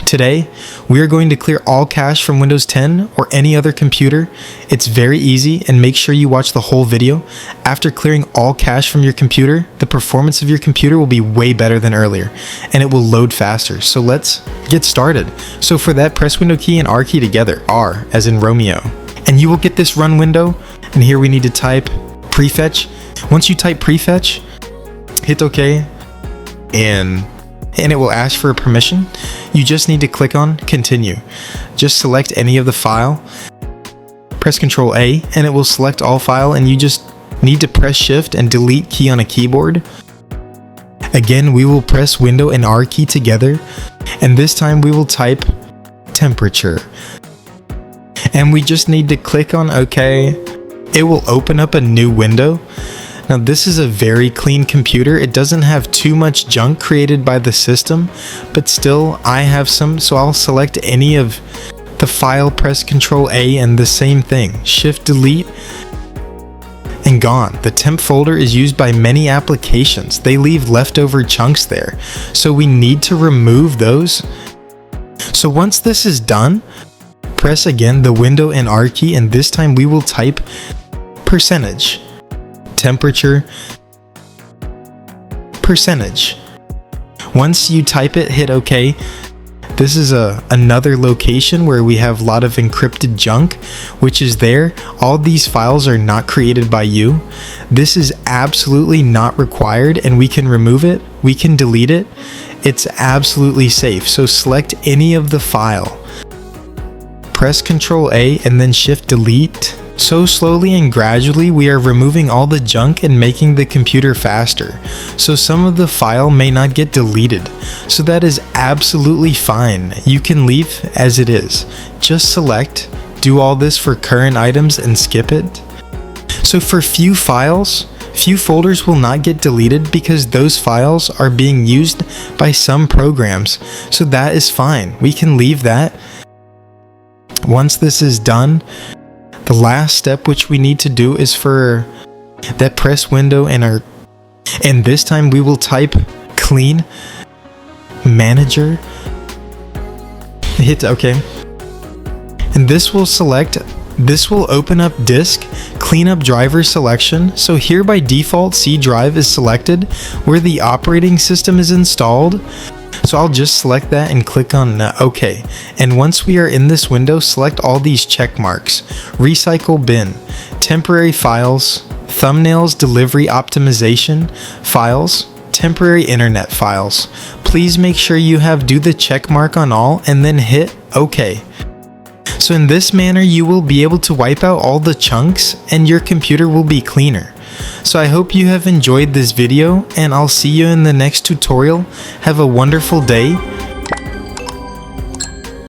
Today, we are going to clear all cache from Windows 10 or any other computer. It's very easy, and make sure you watch the whole video. After clearing all cache from your computer, the performance of your computer will be way better than earlier, and it will load faster. So let's get started. So for that, press Window key and R key together, R as in Romeo. And you will get this run window, and here we need to type Prefetch. Once you type Prefetch, hit OK, and it will ask for a permission. You just need to click on Continue. Just select any of the file, press Ctrl A, and it will select all file, and you just need to press Shift and Delete key on a keyboard. Again, we will press Window and R key together, and this time we will type temperature. And we just need to click on OK. It will open up a new window. Now this is a very clean computer. It doesn't have too much junk created by the system, but still I have some, so I'll select any of the file, press Ctrl A, and the same thing, Shift Delete, and gone. The temp folder is used by many applications. They leave leftover chunks there, so we need to remove those. So once this is done, press again the Window and R key, and this time we will type percentage. Temperature, percentage. Once you type it, hit OK. This is another location where we have a lot of encrypted junk, which is there. All these files are not created by you. This is absolutely not required, and we can remove it. We can delete it. It's absolutely safe. So select any of the file. Press Ctrl A and then Shift Delete. So slowly and gradually we are removing all the junk and making the computer faster. So some of the file may not get deleted. So that is absolutely fine. You can leave as it is. Just select, do all this for current items and skip it. So for few folders will not get deleted because those files are being used by some programs. So that is fine. We can leave that. Once this is done, the last step which we need to do is for that press Window and this time we will type clean manager, hit OK, and this will open up disk, clean up driver selection. So here by default C drive is selected where the operating system is installed. So I'll just select that and click on OK. And once we are in this window, select all these check marks. Recycle bin, temporary files, thumbnails, delivery optimization, files, temporary internet files. Please make sure you do the check mark on all and then hit OK. So in this manner, you will be able to wipe out all the chunks and your computer will be cleaner. So I hope you have enjoyed this video, and I'll see you in the next tutorial. Have a wonderful day.